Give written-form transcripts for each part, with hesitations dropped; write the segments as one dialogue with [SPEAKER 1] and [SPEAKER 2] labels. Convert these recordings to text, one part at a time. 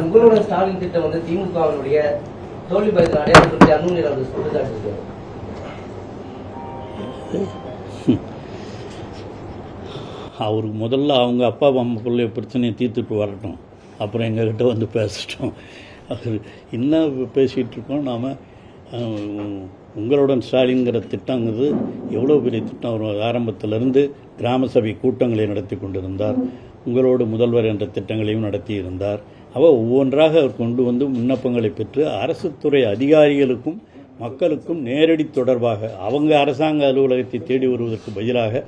[SPEAKER 1] உங்களோட ஸ்டாலின் திட்டம் வந்து திமுகவினுடைய தோல்வி பயத்தில் அடையாளத்தை அன்புமணி ராமதாஸ் குற்றச்சாட்டு.
[SPEAKER 2] அவருக்கு முதல்ல அவங்க அப்பா அம்மாக்குள்ள பிரச்சனையை தீர்த்துட்டு வரட்டும், அப்புறம் எங்ககிட்ட வந்து பேசிட்டோம். அது என்ன பேசிகிட்டு இருக்கோம் நாம். உங்களுடன் ஸ்டாலின்கிற திட்டங்கிறது எவ்வளோ பெரிய திட்டம். அவர் ஆரம்பத்திலிருந்து கிராம சபை கூட்டங்களை நடத்தி கொண்டிருந்தார். உங்களோடு முதல்வர் என்ற திட்டங்களையும் நடத்தியிருந்தார். அவர் ஒவ்வொன்றாக அவர் கொண்டு வந்து விண்ணப்பங்களை பெற்று அரசு துறை அதிகாரிகளுக்கும் மக்களுக்கும் நேரடி தொடர்பாக அவங்க அரசாங்க அலுவலகத்தை தேடி வருவதற்கு பதிலாக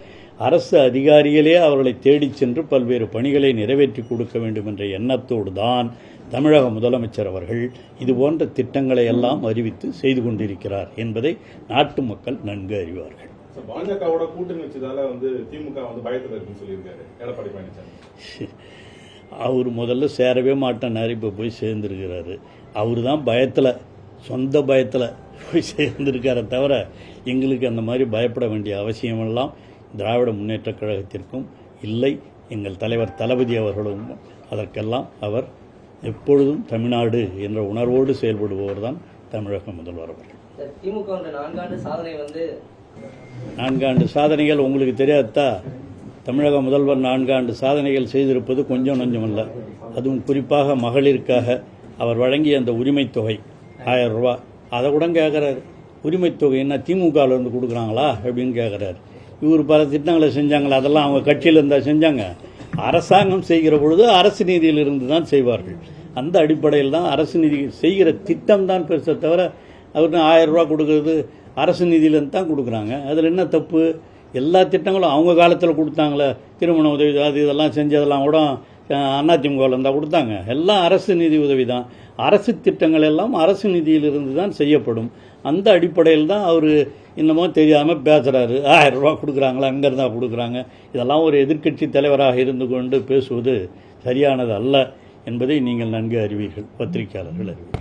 [SPEAKER 2] அரசு அதிகாரிகளே அவர்களை தேடிச் சென்று பல்வேறு பணிகளை நிறைவேற்றி கொடுக்க வேண்டும் என்ற எண்ணத்தோடு தான் தமிழக முதலமைச்சர் அவர்கள் இதுபோன்ற திட்டங்களை எல்லாம் அறிவித்து செய்து கொண்டிருக்கிறார் என்பதை நாட்டு மக்கள் நன்கு அறிவார்கள்.
[SPEAKER 3] பாஜகவோட கூட்டணி வச்சதால திமுக பயத்தில் இருக்குன்னு சொல்லியிருக்காரு எடப்பாடி பழனிசாமி.
[SPEAKER 2] அவர் முதல்ல சேரவே மாட்டேன்னாரு, இப்போ போய் சேர்ந்துருக்கிறாரு. அவர் தான் பயத்தில், சொந்த பயத்தில் போய் சேர்ந்திருக்கார தவிர எங்களுக்கு அந்த மாதிரி பயப்பட வேண்டிய அவசியமெல்லாம் திராவிட முன்னேற்றக் கழகத்திற்கும் இல்லை. எங்கள் தலைவர் தளபதி அவர்களும் அதற்கெல்லாம் அவர் எப்பொழுதும் தமிழ்நாடு என்ற உணர்வோடு செயல்படுபவர் தான் தமிழக முதல்வர் அவர்கள்.
[SPEAKER 1] திமுக 4 ஆண்டு சாதனை
[SPEAKER 2] 4 ஆண்டு சாதனைகள் உங்களுக்கு தெரியாதா? தமிழக முதல்வர் 4 ஆண்டு சாதனைகள் செய்திருப்பது கொஞ்சம் நஞ்சமல்ல. அதுவும் குறிப்பாக மகளிருக்காக அவர் வழங்கிய அந்த உரிமை தொகை 1000 ரூபா, அதை கூட கேட்குறாரு. உரிமை தொகை என்ன திமுகவிலேருந்து கொடுக்குறாங்களா அப்படின்னு கேட்குறாரு. இவர் பல திட்டங்களை செஞ்சாங்களா? அதெல்லாம் அவங்க கட்சியில் இருந்தால் செஞ்சாங்க. அரசாங்கம் செய்கிற பொழுது அரசு நிதியிலிருந்து தான் செய்வார்கள். அந்த அடிப்படையில் தான் அரசு நிதி செய்கிற திட்டம் தான் பெருசை தவிர அவருக்கு 1000 ரூபா கொடுக்கறது அரசு நிதியிலேருந்து தான் கொடுக்குறாங்க. அதில் என்ன தப்பு? எல்லா திட்டங்களும் அவங்க காலத்தில் கொடுத்தாங்களே, திருமண உதவி அது இதெல்லாம் செஞ்சதெல்லாம் கூட அதிமுகவில் இருந்தால் கொடுத்தாங்க. எல்லாம் அரசு நிதி உதவி தான். அரசு திட்டங்கள் எல்லாம் அரசு நிதியிலிருந்து தான் செய்யப்படும். அந்த அடிப்படையில் தான் அவர் இன்னமும் தெரியாமல் பேசுகிறாரு. 1000 ரூபா கொடுக்குறாங்களா, அங்கே இருந்தால் கொடுக்குறாங்க. இதெல்லாம் ஒரு எதிர்க்கட்சி தலைவராக இருந்து கொண்டு பேசுவது சரியானது அல்ல என்பதை நீங்கள் நன்கு அறிவீர்கள், பத்திரிகையாளர்கள் அறிவீர்கள்.